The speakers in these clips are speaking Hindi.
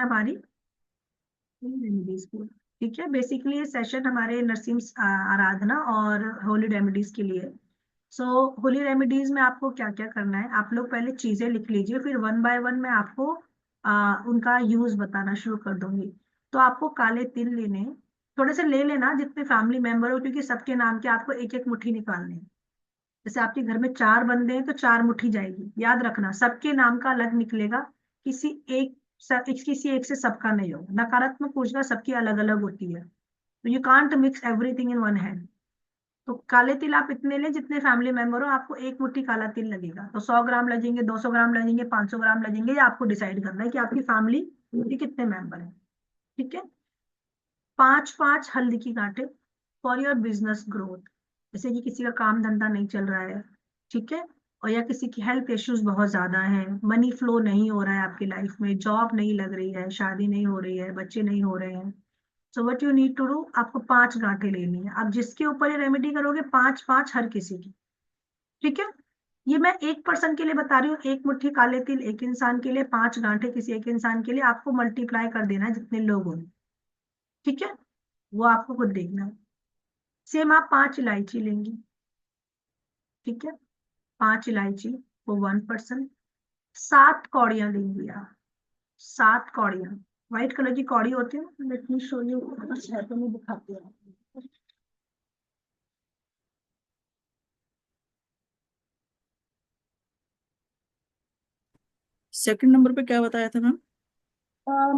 हमारी रेमेडीज की। ठीक है, बेसिकली ये सेशन हमारे नरसिंह आराधना और होली रेमेडीज के लिए। सो होली रेमेडीज में आपको क्या क्या करना है, आप लोग पहले चीजें लिख लीजिए, फिर वन बाय वन मैं आपको उनका यूज बताना शुरू कर दूंगी। तो आपको काले तिल लेने हैं, थोड़े से ले लेना जितने फैमिली मेंबर हो, क्योंकि सबके नाम के आपको एक एक मुट्ठी निकालने हैं। जैसे आपके घर में 4 बंदे हैं तो 4 मुट्ठी जाएगी, याद रखना सबके नाम का अलग निकलेगा। किसी एक किसी एक से सबका नहीं होगा। नकारात्मक ऊर्जा सबकी अलग अलग होती है, तो you can't mix everything in one hand. तो काले तिल आप इतने लें जितने फैमिली मेंबर हो, आपको एक मुट्ठी काला तिल लगेगा। तो 100 ग्राम लगेंगे, 200 ग्राम लगेंगे, 500 ग्राम लगेंगे, ये आपको डिसाइड करना है कि आपकी फैमिली के कितने मेंबर हैं। ठीक है। 5 5 हल्दी की गांठें फॉर योर बिजनेस ग्रोथ। जैसे कि किसी का काम धंधा नहीं चल रहा है, ठीक है, और या किसी की हेल्थ इश्यूज बहुत ज्यादा है, मनी फ्लो नहीं हो रहा है आपकी लाइफ में, जॉब नहीं लग रही है, शादी नहीं हो रही है, बच्चे नहीं हो रहे हैं। So what you need to do, आपको 5 गांठें लेनी है। आप जिसके ऊपर ये रेमेडी करोगे, 5 5 हर किसी की। ठीक है। ये मैं एक पर्सन के लिए बता रही हूँ, एक मुट्ठी काले तिल एक इंसान के लिए, 5 गांठें किसी एक इंसान के लिए, आपको मल्टीप्लाई कर देना है जितने लोग होंगे। ठीक है, वो आपको खुद देखना है। सेम आप 5 इलायची लेंगी। ठीक है, 5 इलायची वो 1 पर्सन। 7 कौड़ियां लेंगी आप, 7 कौड़ियां। व्हाइट कलर की कौड़ी होती है ना, लेट मी शो यू, है तो नहीं दिखाती हूँ। सेकंड नंबर पे क्या बताया था मैम?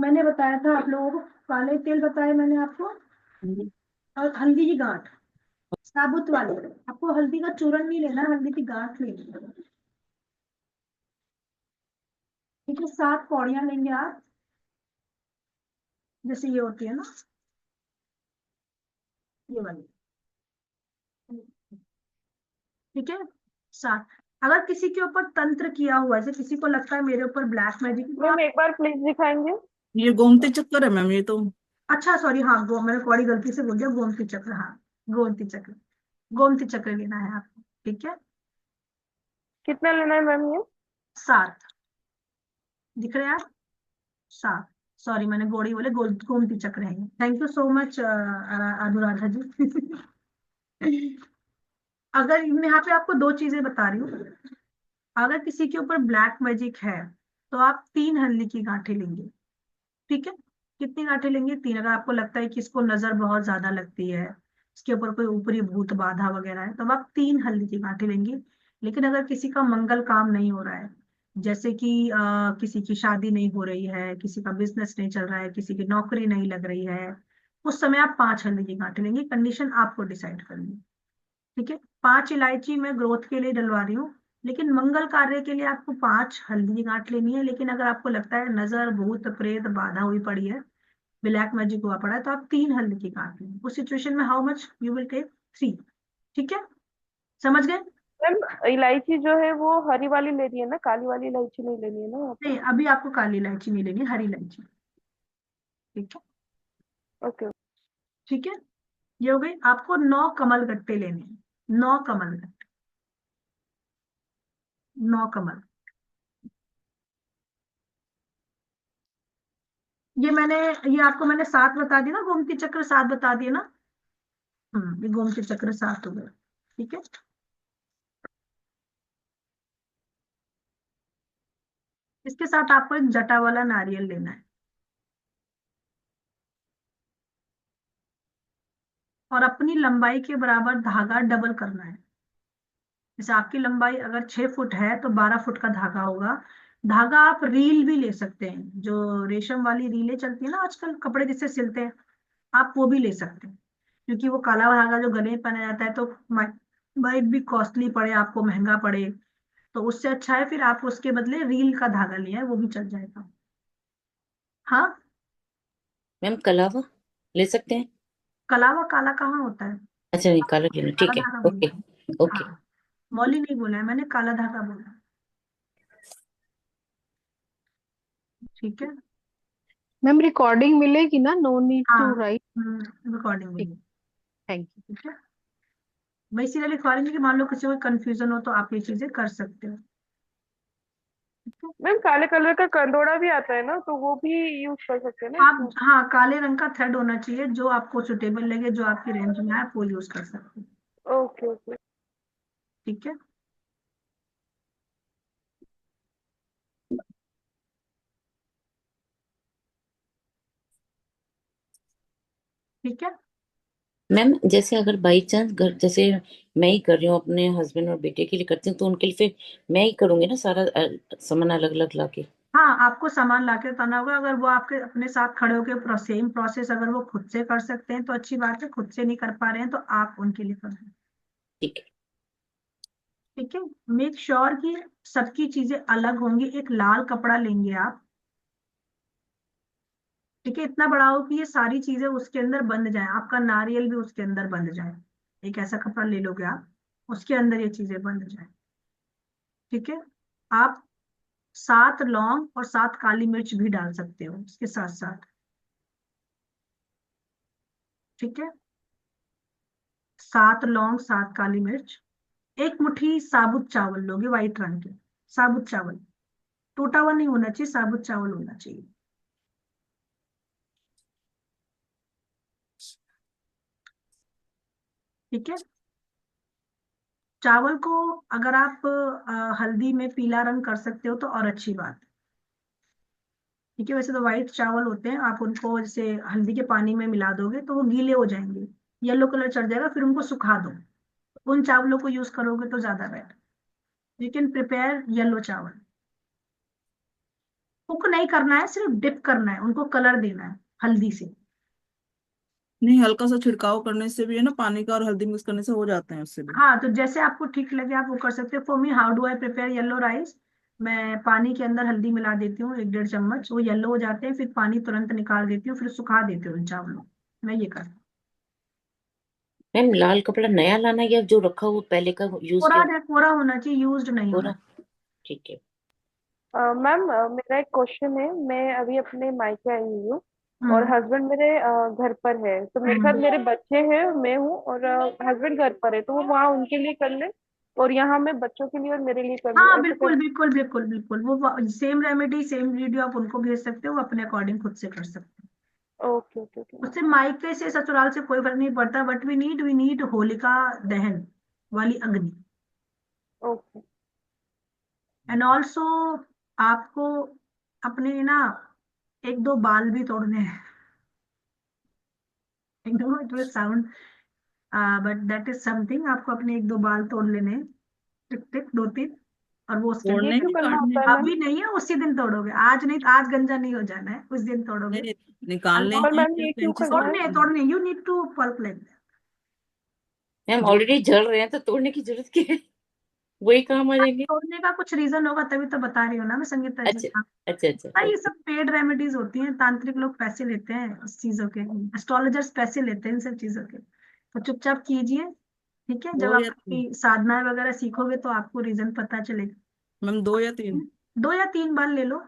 मैंने बताया था आप लोगों को, काले तेल बताए मैंने आपको, और हल्दी की गांठ, साबुत वाली। आपको हल्दी का चूरन नहीं लेना, हल्दी की गांठ लेनी है। ठीक है, 7 कौड़ियां लेंगे आप, जैसे ये होती है ना, ये वाली। ठीक है, 7। अगर किसी के ऊपर तंत्र किया हुआ है, जैसे किसी को लगता है मेरे ऊपर ब्लैक मैजिक, तो मैम आप, एक बार प्लीज दिखाएंगे। ये गोमती चक्कर है मैम, ये तो। अच्छा सॉरी, हाँ मैंने कौड़ी गलती से बोल दिया, गोमती चक्र, हाँ गोमती चक्र, गोमती चक्र लेना है आपको। ठीक है, कितना लेना है मैम ये? 7 दिख रहे हैं आप, 7। सॉरी मैंने गोड़ी बोले, गोमती चक्र है। Thank you so much Anuradha ji. अगर मैं यहाँ पे आपको 2 चीजें बता रही हूँ, अगर किसी के ऊपर ब्लैक मैजिक है तो आप 3 हल्दी की गांठें लेंगे। ठीक है, कितनी गांठें लेंगे? 3। अगर आपको लगता है कि इसको नजर बहुत ज्यादा लगती है, इसके ऊपर कोई ऊपरी भूत बाधा वगैरह है, तो आप 3 हल्दी की गांठें लेंगे। लेकिन अगर किसी का मंगल काम नहीं हो रहा है, जैसे कि किसी की शादी नहीं हो रही है, किसी का बिजनेस नहीं चल रहा है, किसी की नौकरी नहीं लग रही है, उस समय आप 5 हल्दी की गांठें लेंगे। कंडीशन आपको डिसाइड करनी है। ठीक है, 5 इलायची मैं ग्रोथ के लिए डलवा रही हूँ, लेकिन मंगल कार्य के लिए आपको 5 हल्दी की गांठ लेनी है। लेकिन अगर आपको लगता है नजर भूत प्रेत बाधा हुई पड़ी है, ब्लैक मैजिक हुआ पड़ा है, तो आप 3 हल्दी की गांठ लेंगे। उस सिचुएशन में how much you will take? 3। ठीक है, समझ गए? मैम इलायची जो है वो हरी वाली लेनी है ना, काली वाली इलायची नहीं लेनी है ना यहाँ पे? नहीं, अभी आपको काली इलायची नहीं लेनी, हरी इलायची। ठीक है। ओके। ठीक है, ये हो गई। आपको 9 कमल गट्टे लेने हैं, 9 कमल गट्टे, 9 कमल। ये आपको मैंने 7 बता दिया ना, गोमती चक्र 7 बता दिए ना। ये गोमती चक्र 7 हो गए। ठीक है, इसके साथ आपको एक जटा वाला नारियल लेना है, और अपनी लंबाई के बराबर धागा डबल करना है। जैसे आपकी लंबाई अगर 6 फुट है तो 12 फुट का धागा होगा। धागा आप रील भी ले सकते हैं, जो रेशम वाली रीलें चलती है ना आजकल, कपड़े जिससे सिलते हैं, आप वो भी ले सकते हैं। क्योंकि वो काला धागा जो गले में पहना जाता है, तो माइट भी कॉस्टली पड़े आपको, महंगा पड़े, तो उससे अच्छा है फिर आप उसके बदले रील का धागा लिया है, वो भी चल जाएगा। हाँ, मैम कलावा ले सकते हैं? कलावा काला कहाँ होता है? अच्छा नहीं, काला लेना, काला ठीक है। धागा ओके। बोला। ओके। हाँ, मौली नहीं बोला है मैंने, काला धागा बोला। ठीक है। मैम रिकॉर्डिंग मिलेगी ना? नो नीड हाँ, टू राइट। रिकॉर्डिंग ठीक, होगी। Thank you. ठीक है, मैं इसीलिए लिखवा रही हूँ कि मान लो किसी को कंफ्यूजन हो तो आप ये चीजें कर सकते हो। ठीक है। मैम काले कलर का कंदोड़ा भी आता है ना, तो वो भी यूज कर सकते हैं ना आप इसमें? हाँ, काले रंग का थ्रेड होना चाहिए, जो आपको सुटेबल लगे, जो आपकी रेंज में है, आप वो यूज कर सकते हैं। Okay okay. ठीक है। ठीक है। मैम जैसे अगर बाई चांस घर, जैसे मैं ही कर रही हूँ अपने हस्बैंड और बेटे के लिए करती हूँ, तो उनके लिए फिर मैं ही करूंगी ना सारा सामान अलग अलग लाके? हाँ, आपको सामान लाके करना होगा। अगर वो आपके अपने साथ खड़े होकर सेम प्रोसेस अगर वो खुद से कर सकते हैं तो अच्छी बात है, खुद से नहीं कर पा रहे हैं तो आप उनके लिए कर दें। ठीक है। ठीक है। मेक श्योर कि सबकी चीजें अलग होंगी। एक लाल कपड़ा लेंगे आप। ठीक है, इतना बड़ा हो कि ये सारी चीजें उसके अंदर बंध जाए, आपका नारियल भी उसके अंदर बंध जाए। एक ऐसा कपड़ा ले लोगे आप, उसके अंदर ये चीजें बंध जाए। ठीक है। आप 7 लौंग और 7 काली मिर्च भी डाल सकते हो इसके साथ साथ। ठीक है। 7 लौंग, 7 काली मिर्च। एक मुट्ठी साबुत चावल लोगे, व्हाइट रंग के साबुत चावल। टूटा हुआ नहीं होना चाहिए, साबुत चावल होना चाहिए। ठीक है। चावल को अगर आप हल्दी में पीला रंग कर सकते हो तो और अच्छी बात है। ठीक है। वैसे तो व्हाइट चावल होते हैं, आप उनको जैसे हल्दी के पानी में मिला दोगे तो वो गीले हो जाएंगे, येलो कलर चढ़ जाएगा, फिर उनको सुखा दो। उन चावलों को यूज करोगे तो ज्यादा better. You can prepare yellow चावल। कुक नहीं करना है, सिर्फ डिप करना है, उनको कलर देना है हल्दी से। नहीं, हल्का सा छिड़काव करने से भी है ना, पानी का और हल्दी मिक्स करने से हो जाते हैं उससे भी। हाँ, तो जैसे आपको ठीक लगे आप वो कर सकते हो। For me, how do I prepare yellow rice? मैं पानी के अंदर हल्दी मिला देती हूँ 1-1.5 चम्मच, वो येलो हो जाते हैं, फिर पानी तुरंत निकाल देती हूँ, फिर सुखा देती हूँ इन चावलों को। मैं ये करती हूँ। मैम लाल कपड़ा नया लाना या जो रखा हुआ पहले का यूज कोरा किया? कोरा होना चाहिए, यूज्ड नहीं होना पूरा? चाहिए। ठीक है। मैम मेरा एक क्वेश्चन है। मैं अभी अपने मायके आई हुई हूँ और हम्म। हस्बैंड मेरे घर पर है, तो मेरे साथ हम्म। मेरे बच्चे हैं, मैं हूँ और हस्बैंड घर पर है, तो वो वहाँ उनके लिए कर ले और यहाँ मैं बच्चों के लिए और मेरे लिए कर लूँ, हाँ, ऐसे कर? बिल्कुल बिल्कुल बिल्कुल बिल्कुल, वो सेम रेमेडी सेम वीडियो आप उनको भेज सकते हो, वो अपने अकॉर्डिंग खुद से कर सकते हो। Okay okay okay ma'am. उससे मायके से ससुराल से कोई फर्क नहीं पड़ता, बट वी नीड होलिका दहन वाली अग्नि। ओके। एंड ऑल्सो आपको अपने ना 1-2 बाल भी तोड़ने हैं। I know it will sound, but that is something. आपको अपने 1-2 बाल तोड़ लेने हैं, टिक टिक 2-3, और वो उसके ये तोड़ने क्यों की करना काटने होता है की? मैम? अभी नहीं है, उसी दिन तोड़ोगे। आज नहीं, आज गंजा नहीं हो जाना है, उस दिन तोड़ोगे। नहीं, निकालने और हैं मैम या ये क्यों कैंची से करना है? तोड़ने काटने हैं? तोड़ने, you need to pulp like ma'am that. Already जल रहे हैं तो तोड़ने की जरूरत क्या है? वही काम आ जाएंगे। तोड़ने का कुछ रीजन होगा, तभी तो बता रही हूँ ना मैं संगीता जी। अच्छा अच्छा अच्छा, हाँ, ये ओके। सब पेड रेमेडीज होती हैं, तांत्रिक लोग पैसे लेते हैं इस चीजों के, एस्ट्रोलॉजर्स पैसे लेते हैं इन सब चीजों के। तो चुपचाप कीजिए। ठीक है। जब दो आप या तीन? अपनी साधना वगैरह सीखोगे तो आपको रीजन पता चलेगा। मैम 2 या 3? 2 या 3 बाल ले लो।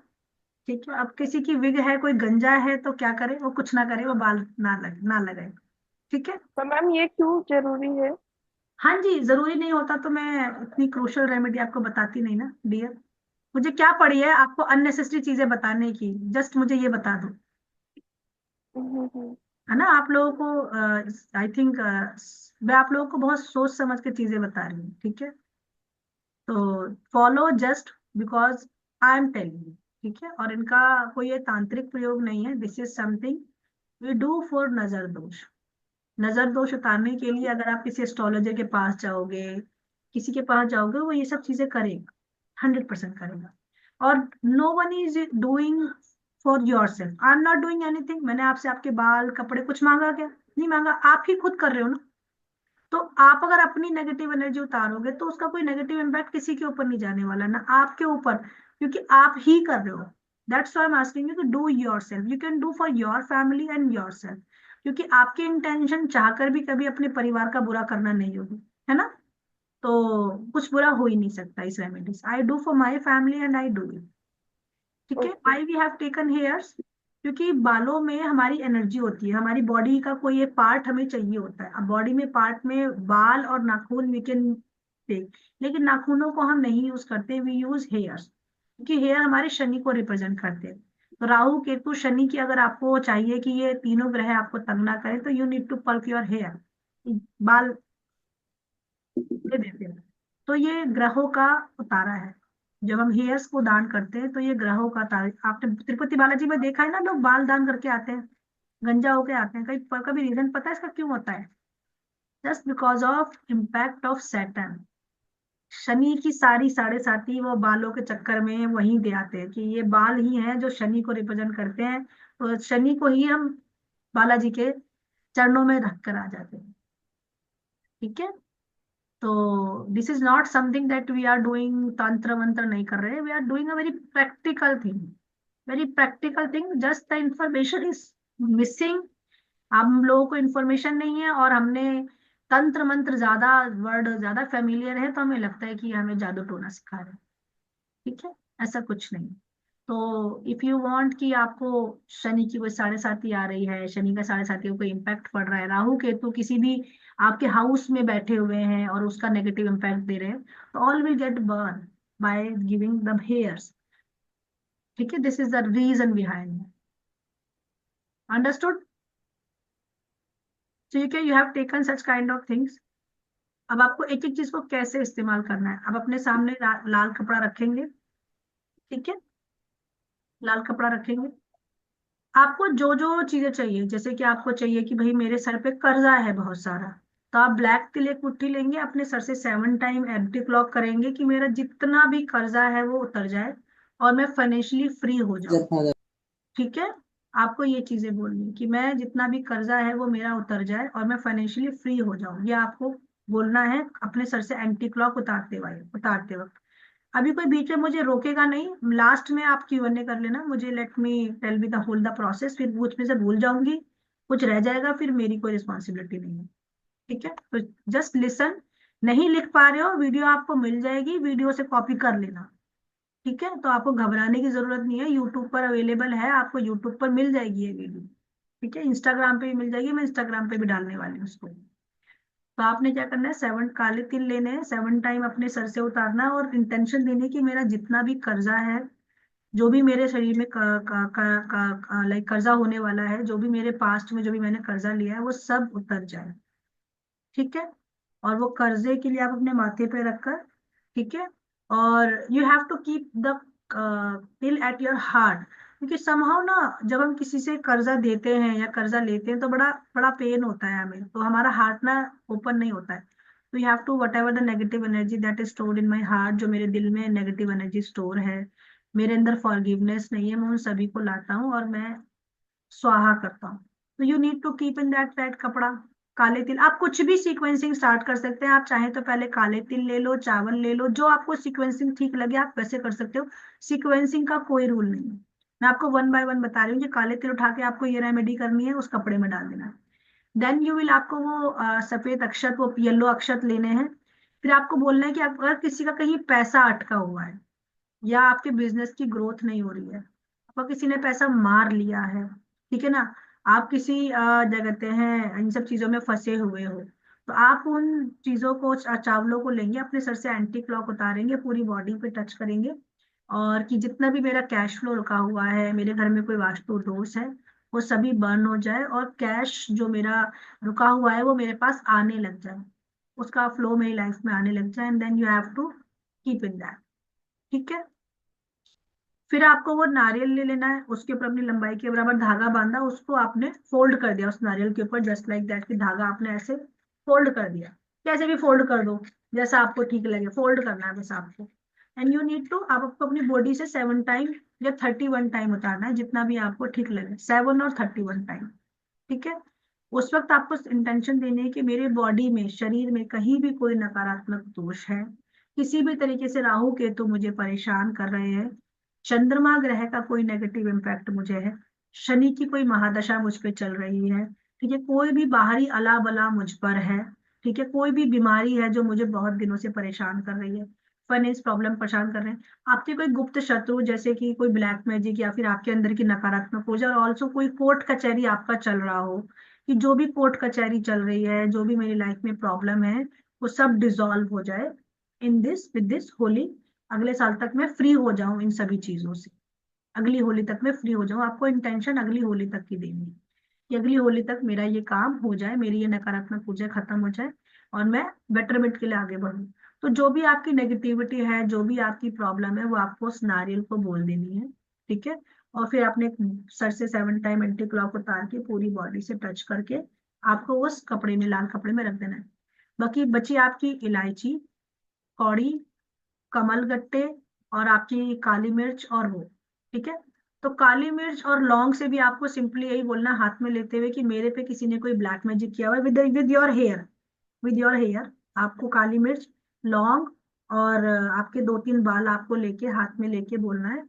ठीक है। अब किसी की विग है, कोई गंजा है, तो क्या करे? वो कुछ ना करे, वो बाल ना लगाए। ठीक है। तो मैम ये क्यों जरूरी है? हाँ जी, जरूरी नहीं होता तो मैं इतनी क्रूशल रेमेडी आपको बताती नहीं ना डियर। मुझे क्या पड़ी है आपको अननेसेसरी चीजें बताने की? जस्ट मुझे ये बता दो। हम्म। है ना, आप लोगों को आई थिंक मैं आप लोगों को बहुत सोच समझ के चीजें बता रही हूँ। ठीक है। तो follow just because I am telling you. ठीक है। और इनका कोई ये तांत्रिक प्रयोग नहीं है, this is something we do for नजर दोष। नजर दोष उतारने के लिए अगर आप किसी एस्ट्रोलॉजर के पास जाओगे, किसी के पास जाओगे, वो ये सब चीजें करेगा, 100% करेगा। और no one is doing for yourself. I am not doing anything. मैंने आपसे आपके बाल कपड़े कुछ मांगा क्या? नहीं मांगा, आप ही खुद कर रहे हो ना। तो आप अगर अपनी नेगेटिव एनर्जी उतारोगे तो उसका कोई नेगेटिव इम्पैक्ट किसी के ऊपर नहीं जाने वाला, ना आपके ऊपर, क्योंकि आप ही कर रहे हो। That's why I am asking you to do yourself. You can do for your family and yourself, क्योंकि आपकी इंटेंशन चाहकर भी कभी अपने परिवार का बुरा करना नहीं होगी, है ना। तो कुछ बुरा हो ही नहीं सकता इस remedies. I do for my family and I do it. ठीक है। Okay. Why we have taken hairs? क्योंकि बालों में हमारी एनर्जी होती है, हमारी बॉडी का कोई एक पार्ट हमें चाहिए होता है। अब बॉडी में पार्ट में बाल और नाखून वी कैन टेक, लेकिन नाखूनों को हम नहीं यूज करते, वी यूज हेयर्स। क्योंकि हेयर हमारे शनि को रिप्रेजेंट करते हैं। तो राहु केतु शनि की अगर आपको चाहिए कि ये तीनों ग्रह आपको तंग ना करें, तो you need to pulp your hair, बाल दे देते हैं। तो ये ग्रहों का उतारा है। जब हम हेयर्स को दान करते हैं तो ये ग्रहों का उतारा। आपने तिरुपति बालाजी में देखा है ना, लोग बाल दान करके आते हैं, गंजा होके आते हैं। कभी रीजन पता है इसका क्यों होता है? Just because of impact of Saturn. Shani की सारी साढ़े साथी वो बालों के चक्कर में वहीं दे आते हैं कि ये बाल ही हैं जो शनि को रिप्रेजेंट करते हैं। तो शनि को ही हम बालाजी के चरणों में रख कर आ जाते हैं। ठीक है, तो this is not something that we are doing, तंत्र मंत्र नहीं कर रहे, we are doing a very practical thing, very practical thing. Just the information is missing. हम लोगों को इन्फॉर्मेशन नहीं है, और हमने तंत्र मंत्र ज्यादा, वर्ड ज्यादा फेमिलियर है, तो हमें लगता है कि हमें जादू टोना सिखा रहे हैं। ठीक है, ऐसा कुछ नहीं। तो इफ यू वांट कि आपको शनि की कोई साढ़े साती आ रही है, शनि का साढ़े साती को कोई इम्पैक्ट पड़ रहा है, राहु केतु किसी भी आपके हाउस में बैठे हुए हैं और उसका नेगेटिव इम्पैक्ट दे रहे हैं, तो all will get burn by giving the hairs. ठीक है, this is the reason behind. Understood? ठीक है, you have taken such kind of things. अब आपको एक एक चीज को कैसे इस्तेमाल करना है। अब अपने सामने लाल कपड़ा रखेंगे। ठीक है, लाल कपड़ा रखेंगे। आपको जो जो चीजें चाहिए, जैसे कि आपको चाहिए कि भाई मेरे सर पे कर्जा है बहुत सारा, तो आप ब्लैक तिल एक मुट्ठी लेंगे, अपने सर से 7 टाइम एम्प्टी क्लॉक करेंगे कि मेरा जितना भी कर्जा है वो उतर जाए और मैं फाइनेंशियली फ्री हो जाऊं। ठीक है, आपको ये चीजें बोलनी है कि मैं जितना भी कर्जा है वो मेरा उतर जाए और मैं फाइनेंशियली फ्री हो जाऊं। ये आपको बोलना है अपने सर से एंटी क्लॉक उतारते वक्त। अभी कोई बीच में मुझे रोकेगा नहीं। लास्ट में आप Q&A कर लेना मुझे, let me tell me the whole the process, फिर कुछ में से भूल जाऊंगी, कुछ रह जाएगा, फिर मेरी कोई रिस्पॉन्सिबिलिटी नहीं है। ठीक है, तो जस्ट लिसन। नहीं लिख पा रहे हो, वीडियो आपको मिल जाएगी, वीडियो से कॉपी कर लेना। ठीक है, तो आपको घबराने की जरूरत नहीं है, यूट्यूब पर अवेलेबल है, आपको यूट्यूब पर मिल जाएगी ये वीडियो। ठीक है, इंस्टाग्राम पे भी मिल जाएगी, मैं इंस्टाग्राम पे भी डालने वाली हूँ उसको। तो आपने क्या करना है, 7 काले तिल लेने हैं, 7 टाइम अपने सर से उतारना है और इंटेंशन देने की मेरा जितना भी कर्जा है, जो भी मेरे शरीर में लाइक कर्जा होने वाला है, जो भी मेरे पास्ट में जो भी मैंने कर्जा लिया है वो सब उतर जाए। ठीक है, और वो कर्जे के लिए आप अपने माथे पे रखकर, ठीक है, और you have to keep the til at your heart. क्योंकि समहाउ ना, जब हम किसी से कर्जा देते हैं या कर्जा लेते हैं तो बड़ा बड़ा पेन होता है हमें, तो हमारा हार्ट ना ओपन नहीं होता है। तो you have to whatever the negative energy that is stored in my heart, जो मेरे दिल में नेगेटिव एनर्जी स्टोर है, मेरे अंदर फॉरगिवनेस नहीं है, मैं उन सभी को लाता हूँ और मैं स्वाहा करता हूँ। तो you need to keep in that red kapda. काले तिल, आप कुछ भी सीक्वेंसिंग स्टार्ट कर सकते हैं। आप चाहें तो पहले काले तिल ले लो, चावल ले लो, जो आपको सीक्वेंसिंग ठीक लगे आप वैसे कर सकते हो। सीक्वेंसिंग का कोई रूल नहीं है, मैं आपको 1 बाय 1 बता रही हूँ कि काले तिल उठा के आपको ये रेमेडी करनी है, उस कपड़े में डाल देना। देन यू विल, आपको वो सफेद अक्षत, वो येलो अक्षत लेने हैं। फिर आपको बोलना है कि अगर किसी का कहीं पैसा अटका हुआ है या आपके बिजनेस की ग्रोथ नहीं हो रही है, आपको किसी ने पैसा मार लिया है, ठीक है ना, आप किसी क्या कहते हैं इन सब चीजों में फंसे हुए हो, तो आप उन चीजों को, चावलों को लेंगे, अपने सर से एंटी क्लॉक उतारेंगे, पूरी बॉडी पे टच करेंगे, और कि जितना भी मेरा कैश फ्लो रुका हुआ है, मेरे घर में कोई वास्तु दोष है, वो सभी बर्न हो जाए और कैश जो मेरा रुका हुआ है वो मेरे पास आने लग जाए, उसका फ्लो मेरी लाइफ में आने लग जाए। And then you have to keep in that. ठीक है, फिर आपको वो नारियल ले लेना है, उसके ऊपर अपनी लंबाई के बराबर धागा बांधा, उसको आपने फोल्ड कर दिया उस नारियल के ऊपर, जस्ट लाइक दैट, कि धागा आपने ऐसे फोल्ड कर दिया। कैसे भी फोल्ड कर दो, जैसा आपको ठीक लगे, फोल्ड करना है बस आपको। एंड यू नीड टू, आप आपको अपनी बॉडी से 7 टाइम या 31 टाइम उतारना है, जितना भी आपको ठीक लगे, 7 और 31 टाइम। ठीक है, उस वक्त आपको इंटेंशन देनी है कि मेरे बॉडी में, शरीर में कहीं भी कोई नकारात्मक दोष है, किसी भी तरीके से राहु केतु मुझे परेशान कर रहे हैं, चंद्रमा ग्रह का कोई नेगेटिव इम्पैक्ट मुझे है, शनि की कोई महादशा मुझ पे चल रही है, ठीक है, कोई भी बाहरी अला बला मुझ पर है, ठीक है, कोई भी बीमारी है जो मुझे बहुत दिनों से परेशान कर रही है, फाइनेंस प्रॉब्लम परेशान कर रहे हैं, आपके कोई गुप्त शत्रु जैसे कि कोई ब्लैक मैजिक या फिर आपके अंदर की नकारात्मक ऊर्जा, और ऑल्सो कोई कोर्ट कचहरी आपका चल रहा हो, कि जो भी कोर्ट कचहरी चल रही है, जो भी मेरी लाइफ में प्रॉब्लम है, वो सब डिसॉल्व हो जाए in this, with this Holi अगले साल तक मैं फ्री हो जाऊं इन सभी चीजों से, अगली होली तक मैं फ्री हो जाऊं। आपको इंटेंशन अगली होली तक की देनी है कि अगली होली तक मेरा ये काम हो जाए, मेरी ये नकारात्मक ऊर्जा खत्म हो जाए और मैं बेटरमेंट के लिए आगे बढ़ूं। तो जो भी आपकी नेगेटिविटी है, जो भी आपकी प्रॉब्लम है, वो आपको उस नारियल को बोल देनी है, ठीक है। और फिर आपने सर से 7 टाइम एंटी क्लॉक उतार के पूरी बॉडी से टच करके आपको उस कपड़े में, लाल कपड़े में रख देना है। बाकी बची आपकी इलायची, कौड़ी, कमलगट्टे और आपकी काली मिर्च और वो, ठीक है। तो काली मिर्च और लौंग से भी आपको सिंपली यही बोलना हाथ में लेते हुए कि मेरे पे किसी ने कोई ब्लैक मैजिक किया हुआ है with your hair, with your hair. आपको काली मिर्च, लौंग और आपके 2-3 बाल आपको लेके हाथ में लेके बोलना है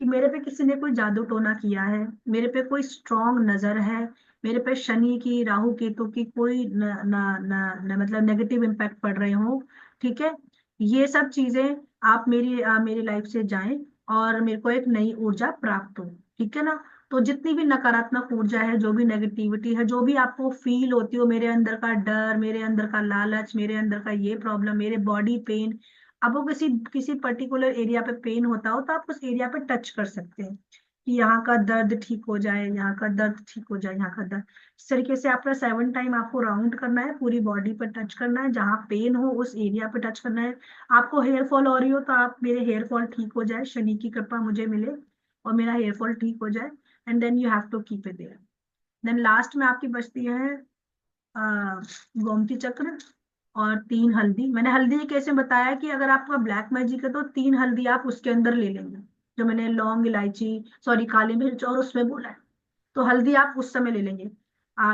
कि मेरे पे किसी ने कोई जादू टोना किया है, मेरे पे कोई स्ट्रॉन्ग नजर है, मेरे पे शनि की, राहु केतु की कोई मतलब नेगेटिव इम्पैक्ट पड़ रहे हो, ठीक है। ये सब चीजें आप मेरी लाइफ से जाएं और मेरे को एक नई ऊर्जा प्राप्त हो, ठीक है ना। तो जितनी भी नकारात्मक ऊर्जा है, जो भी नेगेटिविटी है, जो भी आपको फील होती हो, मेरे अंदर का डर, मेरे अंदर का लालच, मेरे अंदर का ये प्रॉब्लम, मेरे बॉडी पेन, आपको किसी किसी पर्टिकुलर एरिया पे पेन होता हो तो आप उस एरिया पे टच कर सकते हैं कि यहाँ का दर्द ठीक हो जाए, यहाँ का दर्द ठीक हो जाए, यहाँ का दर्द। इस तरीके से आपका 7 टाइम आपको राउंड करना है, पूरी बॉडी पर टच करना है, जहाँ पेन हो उस एरिया पे टच करना है। आपको हेयर फॉल हो रही हो तो आप, मेरे हेयर फॉल ठीक हो जाए, शनि की कृपा मुझे मिले और मेरा हेयर फॉल ठीक हो जाए, and then you have to keep it there. Then last में आपकी बचती है गोमती चक्र और 3 हल्दी। मैंने हल्दी कैसे बताया कि अगर आपका ब्लैक मैजिक है तो 3 हल्दी आप उसके अंदर ले लेंगे, जो मैंने लौंग, इलायची, सॉरी काली मिर्च और उसमें बोला है, तो हल्दी आप उस समय ले लेंगे,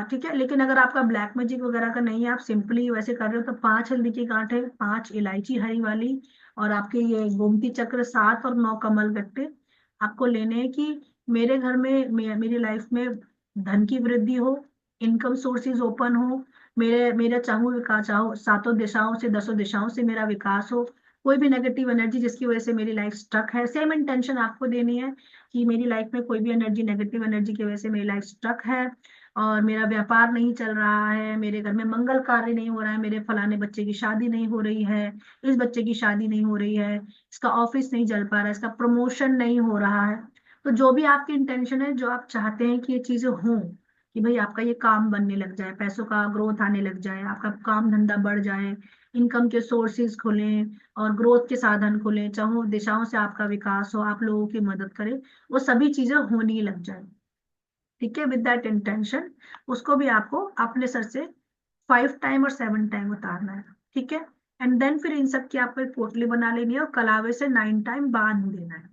ठीक है। लेकिन अगर आपका ब्लैक मैजिक वगैरह का नहीं है, आप सिंपली वैसे कर रहे हो, तो 5 हल्दी की गांठें, 5 इलायची हरी वाली और आपके ये गोमती चक्र 7 और 9 कमल गट्टे आपको लेने हैं कि मेरे घर में, मेरी लाइफ में धन की वृद्धि हो, इनकम सोर्सेज ओपन हो, मेरा चाहूँ विकास, चाहो सातों दिशाओं से, 10 दिशाओं से मेरा विकास हो। कोई भी नेगेटिव एनर्जी जिसकी वजह से मेरी लाइफ स्टक है, सेम इंटेंशन आपको देनी है कि मेरी लाइफ में कोई भी एनर्जी, नेगेटिव एनर्जी की वजह से मेरी लाइफ स्टक है और मेरा व्यापार नहीं चल रहा है, मेरे घर में मंगल कार्य नहीं हो रहा है, मेरे फलाने बच्चे की शादी नहीं हो रही है, इस बच्चे की शादी नहीं हो रही है, इसका ऑफिस नहीं चल पा रहा है, इसका प्रमोशन नहीं हो रहा है। तो जो भी आपकी इंटेंशन है, जो आप चाहते हैं कि ये चीजें हों, कि भाई आपका ये काम बनने लग जाए, पैसों का ग्रोथ आने लग जाए, आपका काम धंधा बढ़ जाए, इनकम के सोर्सेज खुलें और ग्रोथ के साधन खुलें, चाहो दिशाओं से आपका विकास हो, आप लोगों की मदद करे, वो सभी चीजें होने लग जाए, ठीक है। विद दैट इंटेंशन उसको भी आपको अपने सर से 5 टाइम और 7 टाइम उतारना है, ठीक है। एंड देन फिर इन सब की आपको एक पोटली बना लेनी है और कलावे से 9 टाइम बांध देना है,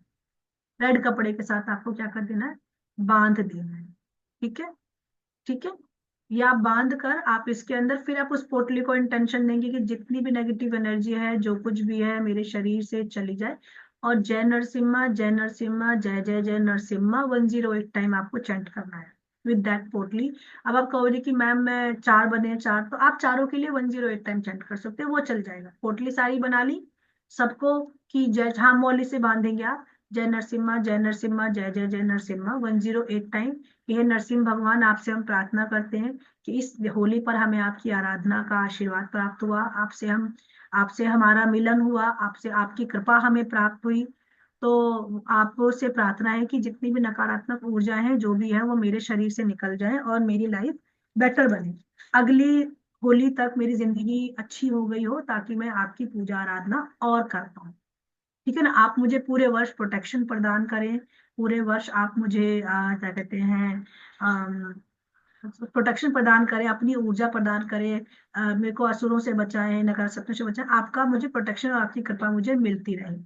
रेड कपड़े के साथ आपको क्या कर देना है, बांध देना है, ठीक है, ठीक है। या आप बांध कर आप इसके अंदर फिर आप उस पोटली को इंटेंशन देंगे कि जितनी भी नेगेटिव एनर्जी है, जो कुछ भी है, मेरे शरीर से चली जाए, और जय नरसिम्हा, जय नरसिम्हा, जय जय जय नरसिम्हा 108 टाइम आपको चैंट करना है विद दैट पोटली। अब आप कहोगे कि मैम मैं 4 बने 4, तो आप चारों के लिए 108 टाइम चैंट कर सकते हो, वो चल जाएगा। पोटली सारी बना ली सबको कि जय, हाँ मौली से बांधेंगे आप, जय नरसिम्हा, जय नरसिम्हा, जय जय जय नरसिम्हा 108 टाइम। हे नरसिम्ह भगवान, आपसे हम प्रार्थना करते हैं कि इस होली पर हमें आपकी आराधना का आशीर्वाद प्राप्त हुआ, आपसे हमारा मिलन हुआ, आपसे आपकी कृपा हमें प्राप्त हुई। तो आपसे प्रार्थना है कि जितनी भी नकारात्मक ऊर्जा है, जो भी है, वो मेरे शरीर से निकल जाए और मेरी लाइफ बेटर बने, अगली होली तक मेरी जिंदगी अच्छी हो गई हो, ताकि मैं आपकी पूजा आराधना और कर पाऊँ, ठीक है ना। आप मुझे पूरे वर्ष प्रोटेक्शन प्रदान करें, पूरे वर्ष आप मुझे क्या कहते हैं, प्रोटेक्शन प्रदान करें, अपनी ऊर्जा प्रदान करें, मेरे को असुरों से बचाएं, नकारात्मक शक्तियों से बचाएं, आपका मुझे प्रोटेक्शन और आपकी कृपा मुझे मिलती रहे।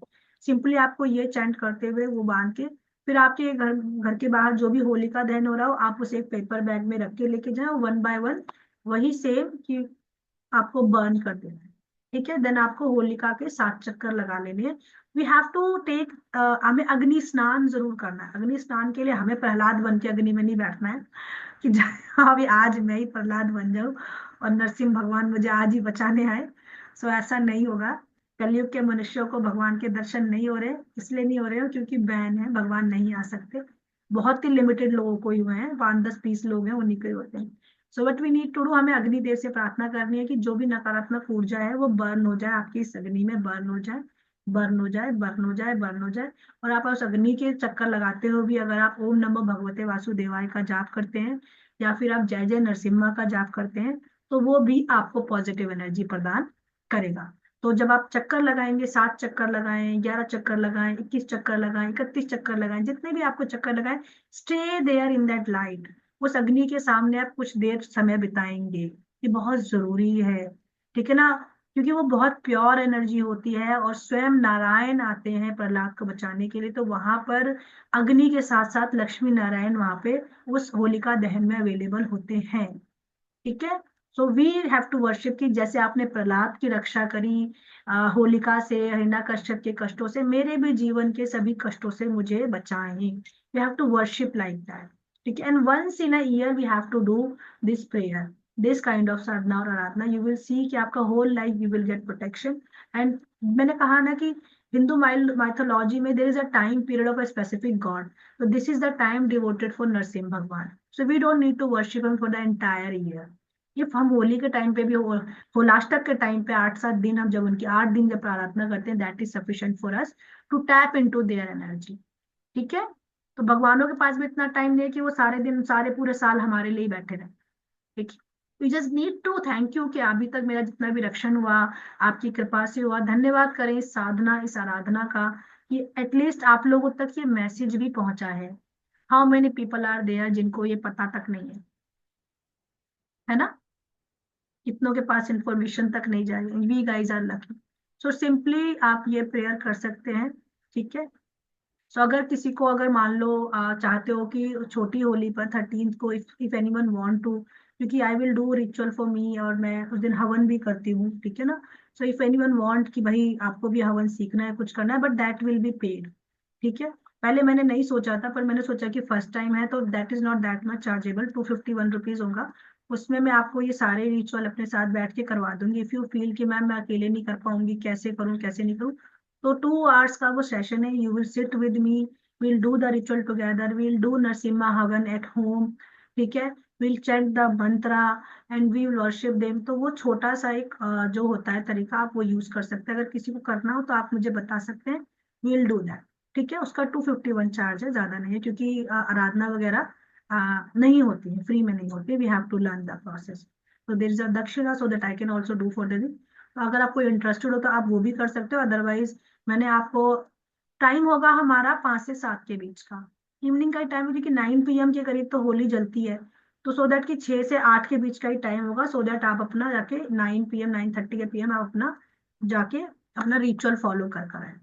सिंपली आपको ये चैंट करते हुए वो बांध के फिर आपके घर के बाहर जो भी होलिका दहन हो रहा हो, आप उसे एक पेपर बैग में रख के लेके जाए, 1 बाय 1 वही सेम कि आपको बर्न कर देना है, ठीक है। देन आपको होलिका के 7 चक्कर लगा लेने हैं। वी हैव टू टेक, हमें अग्नि स्नान जरूर करना है। अग्नि स्नान के लिए हमें प्रहलाद बन के अग्नि में नहीं बैठना है कि अभी आज मैं ही प्रहलाद बन जाऊं और नरसिंह भगवान मुझे आज ही बचाने आए। सो ऐसा नहीं होगा। कलयुग के मनुष्यों को भगवान के दर्शन नहीं हो रहे, इसलिए नहीं हो रहे हो क्योंकि बैन है, भगवान नहीं आ सकते। बहुत ही लिमिटेड लोगों को ही हुए हैं, 5-10-20 लोग हैं, उन्हीं को ही होते हैं। So what we need to do, हमें अग्निदेव से प्रार्थना करनी है कि जो भी नकारात्मक ऊर्जा है वो बर्न हो जाए, आपकी इस अग्नि में बर्न हो जाए, बर्न हो जाए, बर्न हो जाए, बर्न हो जाए। और आप उस अग्नि के चक्कर लगाते हो भी, अगर आप ओम नमो भगवते वासुदेवाय का जाप करते हैं या फिर आप जय जय नरसिम्हा का जाप करते हैं, तो वो भी आपको पॉजिटिव एनर्जी प्रदान करेगा। तो जब आप चक्कर लगाएंगे, 7 चक्कर लगाएं, 11 चक्कर लगाएं, 21 चक्कर लगाएं, 31 चक्कर लगाएं, जितने भी आपको चक्कर लगाएं, stay there in that light. उस अग्नि के सामने आप कुछ देर समय बिताएंगे, ये बहुत जरूरी है, ठीक है ना। क्योंकि वो बहुत प्योर एनर्जी होती है, और स्वयं नारायण आते हैं प्रहलाद को बचाने के लिए, तो वहां पर अग्नि के साथ साथ लक्ष्मी नारायण वहां पे उस होलिका दहन में अवेलेबल होते हैं, ठीक है। So we have to worship, की जैसे आपने प्रहलाद की रक्षा करी होलिका से, हिरण्यकश्यप के कष्टों से, मेरे भी जीवन के सभी कष्टों से मुझे बचाएं। We have to worship like that, ठीक है। And once in a year we have to do this prayer, this kind of sadhana और आराधना। यू विल सी कि आपका whole life you will get protection. And मैंने कहा ना कि हिंदू माइथोलॉजी में there is a time period of a specific god, so this is the time devoted for Narasimha Bhagwan, so we don't need to worship him for the entire year। If हम होली के टाइम पे भी होलाष्टक के टाइम पे 8-7 दिन हम जब उनकी 8 दिन जब प्रार्थना करते हैं, that is sufficient for us to tap into their energy, ठीक है। तो भगवानों के पास भी इतना टाइम नहीं है कि वो सारे दिन, सारे पूरे साल हमारे लिए बैठे रहे, ठीक है। We just need to thank you कि अभी तक मेरा जितना भी रक्षण हुआ आपकी कृपा से हुआ। धन्यवाद करें इस साधना, इस आराधना का, कि एटलीस्ट आप लोगों तक ये मैसेज भी पहुंचा है। How many people are there जिनको ये पता तक नहीं है ना। कितनों के पास इंफॉर्मेशन तक नहीं जा रही। We guys are lucky. So simply आप ये प्रेयर कर सकते हैं, ठीक है। सो अगर किसी को, अगर मान लो चाहते हो कि छोटी होली पर 13th को, इफ एनीवन वांट टू, क्योंकि I will do ritual for me, और मैं उस दिन हवन भी करती हूँ, ठीक है ना। सो इफ एनीवन वांट कि भाई आपको भी हवन सीखना है, कुछ करना है, but that will be paid, ठीक है। पहले मैंने नहीं सोचा था, पर मैंने सोचा कि फर्स्ट टाइम है तो that is not that much chargeable, 251 rupees होगा। उसमें मैं आपको ये सारे रिचुअल अपने साथ बैठ के करवा दूंगी। इफ यू फील कि मैम मैं अकेले नहीं कर पाऊंगी, कैसे करूँ कैसे नहीं करूँ, तो 2 आवर्स का वो सेशन है। You will sit with me, we'll do the ritual together, we'll do Narsimha Havan at home, ठीक है। we'll chant the mantra and we will worship them। तो वो छोटा सा एक जो होता है तरीका, आप वो यूज कर सकते हैं। अगर किसी को करना हो तो आप मुझे बता सकते हैं, we'll do that, ठीक है। उसका 251 चार्ज है, ज्यादा नहीं है, क्योंकि आराधना वगैरह नहीं होती है, फ्री में नहीं होती है। We have to learn the process, तो there is a dakshina so that I can also do for the. तो अगर आपको इंटरेस्टेड हो तो आप वो भी कर सकते हो। अदरवाइज मैंने आपको, टाइम होगा हमारा 5 से 7 के बीच का, इवनिंग का टाइम, क्योंकि 9 PM के करीब तो होली जलती है, तो सो दैट कि 6 से 8 के बीच का ही टाइम होगा, सो दैट आप अपना जाके 9 PM 9:30 के PM आप अपना जाके अपना रिचुअल फॉलो कर कर आए।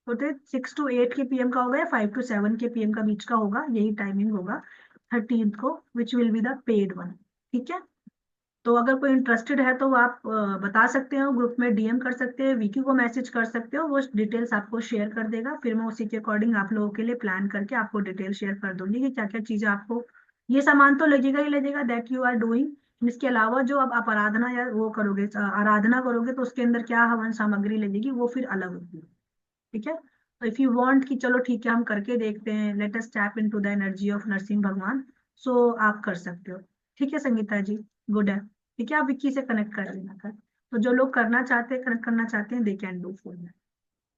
तो 6 to 8 के PM का होगा या 5 to 7 के PM का बीच का होगा, यही टाइमिंग होगा 13th को, which will be the paid one, ठीक है। तो अगर कोई इंटरेस्टेड है तो आप बता सकते हो, ग्रुप में DM कर सकते हैं, विकी को मैसेज कर सकते हो, वो डिटेल्स आपको शेयर कर देगा। फिर मैं उसी के अकॉर्डिंग आप लोगों के लिए प्लान करके आपको डिटेल शेयर कर दूंगी कि क्या क्या चीजें आपको, ये सामान तो लगेगा ही लगेगा, दैट यू आर डूइंग। इसके अलावा जो अब आप आराधना या वो करोगे, आराधना करोगे, तो उसके अंदर क्या हवन सामग्री लगेगी वो फिर अलग होगी, ठीक है। तो इफ यू वांट कि चलो ठीक है हम करके देखते हैं, let us tap into the energy of Narsingh Bhagwan, so आप कर सकते हो, ठीक है संगीता जी, गुड है, ठीक है। आप विक्की से कनेक्ट कर लेना कर, तो जो लोग करना चाहते हैं, कनेक्ट करना चाहते हैं, they can do for that,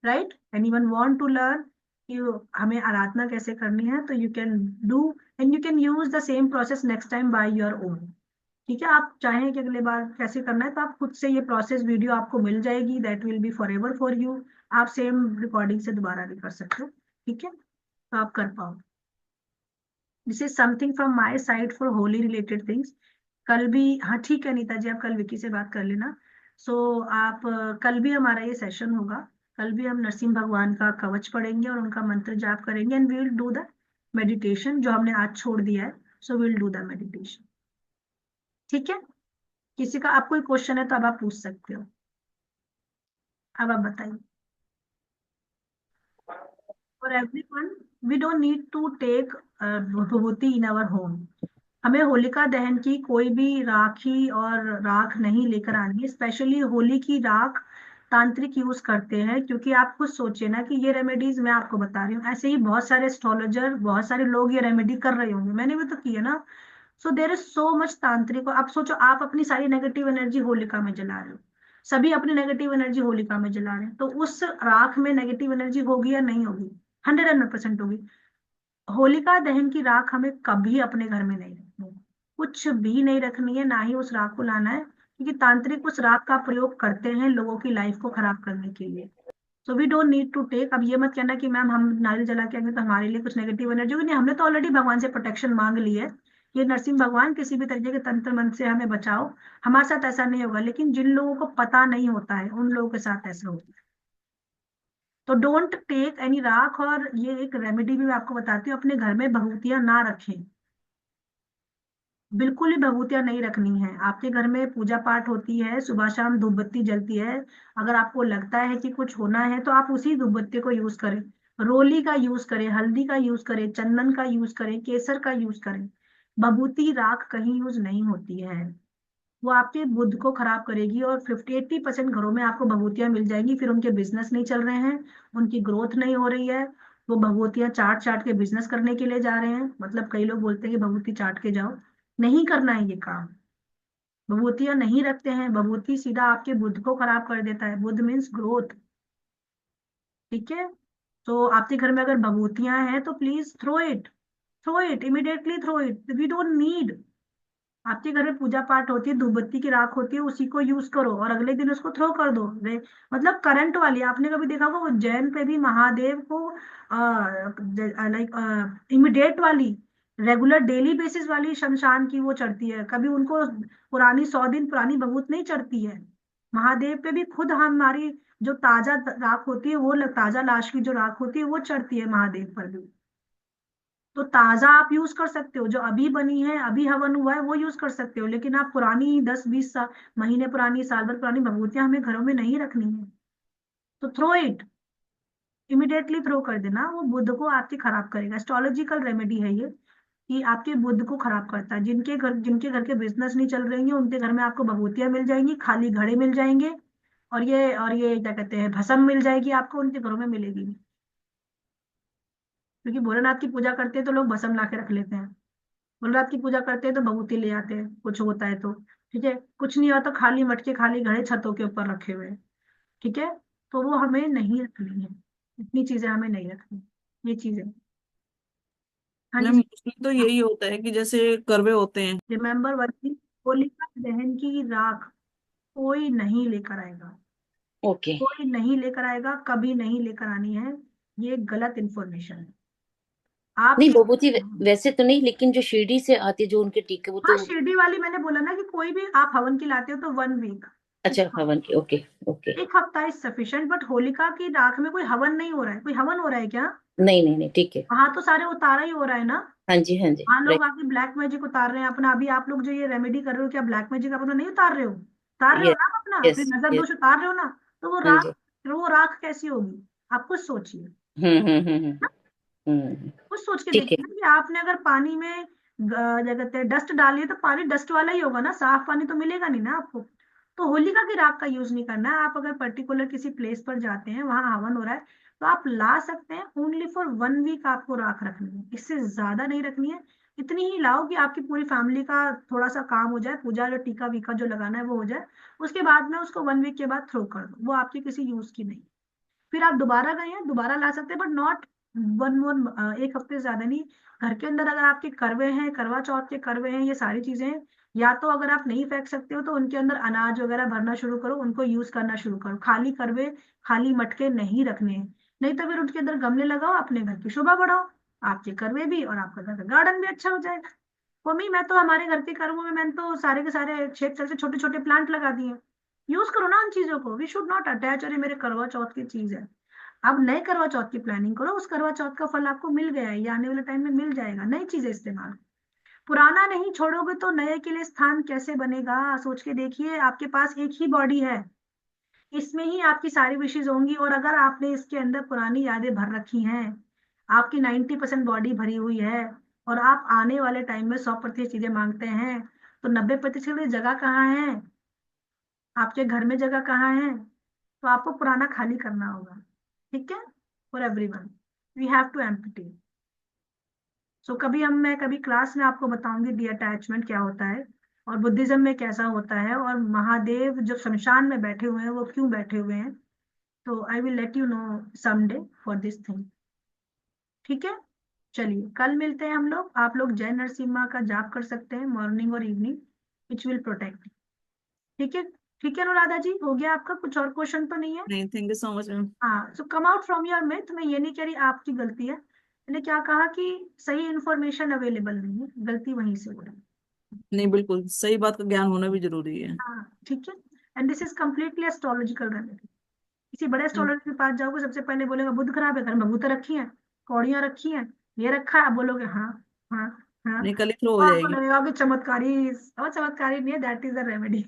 right. Anyone want to learn कि हमें आराधना कैसे करनी है, तो you can do, and you can use the same process next time by your own, ठीक है। आप चाहें कि अगले बार कैसे करना है, तो आप खुद से ये प्रोसेस वीडियो आपको मिल जाएगी, that will be for ever for you. आप सेम रिकॉर्डिंग से दोबारा भी कर सकते हो, ठीक है, तो आप कर पाओ। This is something from my side for Holi related things. कल भी, हाँ ठीक है नीता जी, आप कल विकी से बात कर लेना। सो आप कल भी हमारा ये सेशन होगा, कल भी हम नरसिंह भगवान का कवच पढ़ेंगे और उनका मंत्र जाप करेंगे, and we will do the meditation जो हमने आज छोड़ दिया है, so will do the meditation, ठीक है। किसी का आप कोई क्वेश्चन है तो अब आप पूछ सकते हो, अब आप बताइए। For everyone, we don't need to take vibhuti in our home. हमें होलिका दहन की कोई भी राखी और राख नहीं लेकर आनी है। स्पेशली होली की राख तांत्रिक यूज करते हैं, क्योंकि आप खुद सोचिए ना कि ये रेमेडीज मैं आपको बता रही हूँ, ऐसे ही बहुत सारे एस्ट्रोलॉजर, बहुत सारे लोग ये रेमेडी कर रहे होंगे, मैंने भी तो की है ना। सो देर इज सो मच तांत्रिक। आप सोचो, आप अपनी सारी नेगेटिव एनर्जी होलिका में जला रहे हो, सभी अपनी नेगेटिव एनर्जी होलिका में जला रहे हैं, तो उस राख में नेगेटिव एनर्जी होगी या नहीं होगी? 100% होगी। होलिका दहन की राख हमें कभी अपने घर में नहीं रखनी है, कुछ भी नहीं रखनी है, ना ही उस राख को लाना है, क्योंकि तांत्रिक उस राख का प्रयोग करते हैं लोगों की लाइफ को खराब करने के लिए। So we don't need to take. अब ये मत कहना कि मैम हम नारियल जला के आएंगे तो हमारे लिए कुछ नेगेटिव एनर्जी होगी, नहीं, हमने तो ऑलरेडी भगवान से प्रोटेक्शन मांग ली है। ये नरसिंह भगवान किसी भी तरीके के तंत्र मंत्र से हमें बचाओ। हमारे साथ ऐसा नहीं होगा, लेकिन जिन लोगों को पता नहीं होता है उन लोगों के साथ ऐसा होता है। तो डोंट टेक एनी राख। और ये एक रेमेडी भी मैं आपको बताती हूँ, अपने घर में भभूतियां ना रखें, बिल्कुल ही भभूतियां नहीं रखनी है। आपके घर में पूजा पाठ होती है, सुबह शाम धूप बत्ती जलती है, अगर आपको लगता है कि कुछ होना है तो आप उसी धूप बत्ती को यूज करें, रोली का यूज करें, हल्दी का यूज करें, चंदन का यूज करें, केसर का यूज करें। भभूति राख कहीं यूज नहीं होती है, वो आपके बुद्ध को खराब करेगी। और 50-80% घरों में आपको भभूतियां मिल जाएंगी, फिर उनके बिजनेस नहीं चल रहे हैं, उनकी ग्रोथ नहीं हो रही है, वो भभूतियां चाट चाट के बिजनेस करने के लिए जा रहे हैं। मतलब कई लोग बोलते हैं कि भभूति चाट के जाओ, नहीं करना है ये काम। भभूतियां नहीं रखते हैं, भभूति सीधा आपके बुद्ध को खराब कर देता है। बुद्ध मीन्स ग्रोथ, ठीक है? तो आपके घर में अगर भभूतियां हैं तो please throw it immediately, throw it, we don't need. आपके घर में पूजा पाठ होती है, धूप बत्ती की राख होती है, उसी को यूज करो और अगले दिन उसको थ्रो कर दो। मतलब करंट वाली, आपने कभी देखा होगा उज्जैन पे भी महादेव को लाइक इमिडिएट वाली, रेगुलर डेली बेसिस वाली शमशान की वो चढ़ती है, कभी उनको पुरानी 100 दिन पुरानी भभूत नहीं चढ़ती है। महादेव पे भी खुद हमारी जो ताजा राख होती है, वो ताजा लाश की जो राख होती है वो चढ़ती है महादेव पर भी। तो ताजा आप यूज कर सकते हो, जो अभी बनी है, अभी हवन हुआ है, वो यूज कर सकते हो, लेकिन आप पुरानी 10-20 महीने पुरानी, साल भर पुरानी भभूतियां हमें घरों में नहीं रखनी है। तो थ्रो इट, इमिडिएटली थ्रो कर देना, वो बुद्ध को आपके खराब करेगा। एस्ट्रोलॉजिकल रेमेडी है ये, कि आपके बुद्ध को खराब करता है। जिनके घर के बिजनेस नहीं चल रहे हैं, उनके घर में आपको भभूतियां मिल जाएंगी, खाली घड़े मिल जाएंगे, और ये क्या कहते हैं, भस्म मिल जाएगी आपको, उनके घरों में मिलेगी नहीं। क्योंकि भोलेनाथ की पूजा करते हैं तो लोग भस्म ला के रख लेते हैं, भोलेनाथ की पूजा करते हैं तो भभूति ले आते हैं, कुछ होता है तो, ठीक है, कुछ नहीं होता तो खाली मटके खाली घड़े छतों के ऊपर रखे हुए हैं, ठीक है? तो वो हमें नहीं रखनी है, इतनी चीजें हमें नहीं रखनी, ये चीजें। हाँ मैम जी। मोस्टली तो यही होता है कि जैसे करवे होते हैं। रिमेम्बर वन थिंग, होलिका दहन की राख कोई नहीं लेकर आएगा, ओके। कोई नहीं लेकर आएगा, कभी नहीं लेकर आनी है, ये गलत इंफॉर्मेशन है नहीं, आपके। बबूती वैसे तो नहीं, लेकिन जो शिरडी से आती है जो उनके टीके, वो हाँ, तो। शिरडी वाली मैंने बोला ना कि कोई भी आप हवन की लाते हो तो 1 वीक, अच्छा, हवन की, ओके ओके। एक हफ्ता इज सफिशिएंट। बट होलिका की राख में कोई हवन नहीं हो रहा है, कोई हवन हो रहा है क्या? नहीं नहीं नहीं, ठीक है। वहां तो सारे उतारा ही हो रहा है ना। हाँ जी हाँ जी, वहां लोग राइट। आके ब्लैक मैजिक उतार रहे हैं अपना। अभी आप लोग जो ये रेमेडी कर रहे हो, क्या ब्लैक मैजिक अपना नहीं उतार रहे हो? उतार रहे हो यस ना आप अपना, अपनी यस नजर यस। दोष उतार रहे हो ना। तो वो हाँ राख, जी। वो राख कैसी होगी? आप कुछ सोचिए, हम्म। हम्म। कुछ सोच के ठीक है। देखिए ना, कि आपने अगर पानी में क्या कहते हैं डस्ट डाली है, तो पानी डस्ट वाला ही होगा ना, साफ पानी तो मिलेगा नहीं ना आपको। तो होलिका की राख का यूज नहीं करना है। आप अगर पर्टिकुलर किसी प्लेस पर जाते हैं, वहां हवन हो रहा है, तो आप ला सकते हैं, ओनली फॉर 1 वीक आपको राख रखनी है, इससे ज्यादा नहीं रखनी है। इतनी ही लाओ कि आपकी पूरी फैमिली का थोड़ा सा काम हो जाए, पूजा जो टीका वीका जो लगाना है वो हो जाए। उसके बाद में उसको 1 वीक के बाद थ्रो कर दो, वो आपकी किसी यूज की नहीं। फिर आप दोबारा गए हैं, दोबारा ला सकते हैं, बट नॉट वन वन, एक हफ्ते से ज्यादा नहीं। घर के अंदर अगर आपके करवे हैं, करवा चौथ के करवे हैं, ये सारी चीजें हैं, या तो अगर आप नहीं फेंक सकते हो तो उनके अंदर अनाज वगैरह भरना शुरू करो, उनको यूज करना शुरू करो। खाली करवे, खाली मटके नहीं रखने हैं। नहीं तो फिर उनके अंदर गमले लगाओ, अपने घर की शोभा बढ़ाओ, आपके करवे भी और आपका घर का गार्डन भी अच्छा हो जाएगा। मम्मी, मैं तो हमारे घर के करवों में मैंने तो सारे के सारे 6 से छोटे छोटे प्लांट लगा दिए। यूज करो ना उन चीजों को, वी शुड नॉट अटैच, अरे मेरे करवा चौथ की चीज है। अब नए करवा चौथ की प्लानिंग करो, उस करवा चौथ का फल आपको मिल गया है, ये आने वाले टाइम में मिल जाएगा। नई चीजें इस्तेमाल, पुराना नहीं छोड़ोगे तो नए के लिए स्थान कैसे बनेगा? सोच के देखिए, आपके पास एक ही बॉडी है, इसमें ही आपकी सारी विशेष होंगी, और अगर आपने इसके अंदर पुरानी यादें भर रखी हैं, आपकी 90% बॉडी भरी हुई है, और आप आने वाले टाइम में 100% चीजें मांगते हैं, तो 90% जगह कहाँ है? आपके घर में जगह कहाँ है? तो आपको पुराना खाली करना होगा, ठीक है? For everyone we have to empty. So कभी मैं कभी क्लास में आपको बताऊंगी डी अटैचमेंट क्या होता है, और बुद्धिज्म में कैसा होता है, और महादेव जो शमशान में बैठे हुए हैं वो क्यों बैठे हुए हैं। तो I will let you know someday for this thing. ठीक है, चलिए कल मिलते हैं हम लोग। आप लोग जय नरसिम्हा का जाप कर सकते हैं मॉर्निंग और इवनिंग, विच विल प्रोटेक्ट। ठीक है, ठीक है अनुराधा जी, हो गया आपका? कुछ और क्वेश्चन तो नहीं है? नहीं, thank you so much ma'am. हाँ, so come out from your myth. मैं ये नहीं कह रही आपकी गलती है, मैंने क्या कहा कि सही इंफॉर्मेशन अवेलेबल नहीं है, गलती वहीं से हो रही है। नहीं, बिल्कुल सही बात का ज्ञान होना भी जरूरी है। हाँ ठीक है, and this is completely astrological remedy. किसी बड़े एस्ट्रोलॉजर के पास जाओगे, सबसे पहले बोलेगा बुध खराब है, घर में भूत रखी है, कौड़ियां रखी हैं, ये रखा है, आप बोलोगे हाँ हाँ हाँ, नहीं, कल ही थ्रो हो तो आपको जाएगी। लगेगा कि चमत्कारी, और चमत्कारी नहीं है, that is the remedy.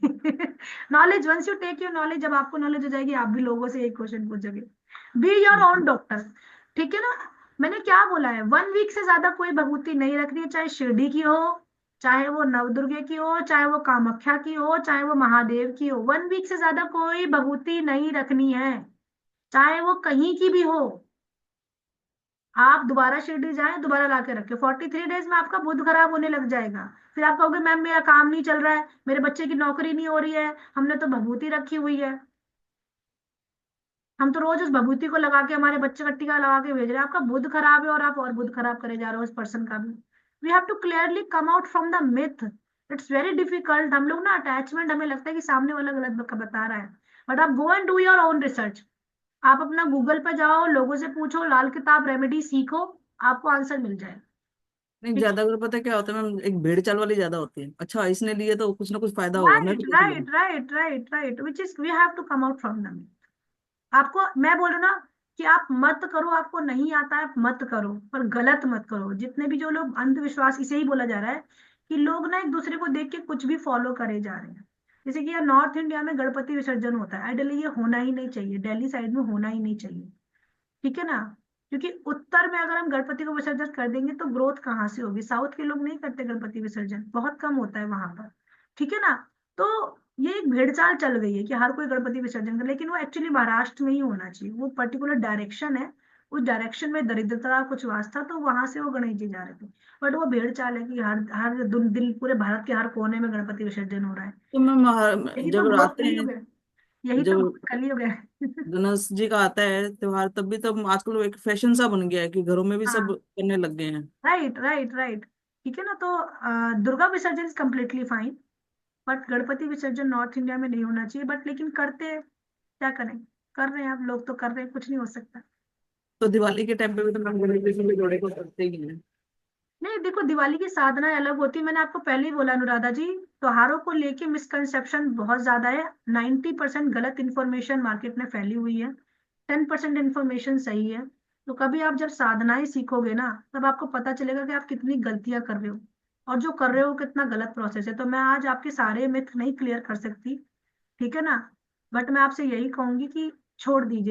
Knowledge, once you take your knowledge, जब आपको नॉलेज हो जाएगी, आप भी लोगों से एक क्वेश्चन पूछोगे। Be your own doctor. ठीक है ना, मैंने क्या बोला है, 1 वीक से ज्यादा कोई भभूति नहीं रखनी है, चाहे शिरडी की हो, चाहे वो नवदुर्गे की हो, चाहे वो कामाख्या की हो, चाहे वो महादेव की हो। 1 वीक से ज्यादा कोई भभूति नहीं रखनी है, चाहे वो कहीं की भी हो। आप दोबारा शिरडी जाएं, दोबारा ला के रखे, 43 डेज में आपका बुध खराब होने लग जाएगा। फिर आप कहोगे मैम मेरा काम नहीं चल रहा है, मेरे बच्चे की नौकरी नहीं हो रही है, हमने तो भभूति रखी हुई है, हम तो रोज उस भभूति को लगा के हमारे बच्चे का टीका लगा के भेज रहे हैं। आपका बुध खराब है और आप और बुध खराब करे जा रहे हो उस पर्सन का भी। We have to clearly come out from the myth. It's very difficult. हम लोग ना अटैचमेंट, हमें लगता है कि सामने वाला गलत बता रहा है, बट आप go and do your own research. आप अपना गूगल पे जाओ, लोगों से पूछो, लाल किताब रेमेडी सीखो, आपको आंसर मिल जाए। नहीं, ठीक ज्यादा अगर पता है क्या होता है मैम, एक भेड़ चाल वाली ज्यादा होती है। अच्छा, इसने लिए तो कुछ ना कुछ फायदा है, होगा, मैं राइट भी देख लूंगा। Right right right right, which is we have to come out from the. आपको मैं बोल रहा ना कि आप मत करो, आपको नहीं आता है आप मत करो, पर गलत मत करो। जितने भी जो लोग अंधविश्वास, इसे ही बोला जा रहा है कि लोग ना एक दूसरे को देख के कुछ भी फॉलो करे जा रहे हैं। जैसे कि यार नॉर्थ इंडिया में गणपति विसर्जन होता है, आइडियली ये होना ही नहीं चाहिए, दिल्ली साइड में होना ही नहीं चाहिए। ठीक है ना, क्योंकि उत्तर में अगर हम गणपति को विसर्जन कर देंगे तो ग्रोथ कहाँ से होगी। साउथ के लोग नहीं करते गणपति विसर्जन, बहुत कम होता है वहां पर। ठीक है ना, तो ये एक भेड़चाल चल गई है कि हर कोई गणपति विसर्जन करे, लेकिन वो एक्चुअली महाराष्ट्र में ही होना चाहिए, वो पर्टिकुलर डायरेक्शन है, उस डायरेक्शन में दरिद्रता कुछ वास था, तो वहां से वो गणेश जी जा रहे थे। बट वो भेड़चाल है कि हर हर दिल पूरे भारत के हर कोने में गणपति विसर्जन हो रहा है। तो मैम यही तो जब घोर आते हैं, कलयुग है, यही तो जब घोर कलयुग है। गणेश जी का आता है त्योहार, तब भी तब आजकल एक फैशन सा बन गया है कि घरों में भी सब हाँ, करने लग गए हैं। Right right right. ठीक है ना, तो दुर्गा विसर्जन is completely fine, but Ganpati विसर्जन नॉर्थ इंडिया में नहीं होना चाहिए। बट लेकिन करते हैं, क्या करें, कर रहे हैं आप लोग तो कर रहे हैं, कुछ नहीं हो सकता। तो दिवाली के टाइम पे भी तो मैम गणेश जी के जोड़े को करते ही हैं। नहीं देखो, दिवाली की साधना अलग होती है, मैंने आपको पहले ही बोला अनुराधा जी। त्योहारों को लेके मिसकंसेप्शन बहुत ज्यादा है। 90% गलत इन्फॉर्मेशन मार्केट में फैली हुई है, 10% इन्फॉर्मेशन सही है। तो कभी आप जब साधनाएं सीखोगे ना, तब आपको पता चलेगा कि आप कितनी गलतियां कर रहे हो, और जो कर रहे हो कितना गलत प्रोसेस है। तो मैं आज आपके सारे मिथ नहीं क्लियर कर सकती, ठीक है ना, बट मैं आपसे यही कहूंगी कि छोड़ दीजिए।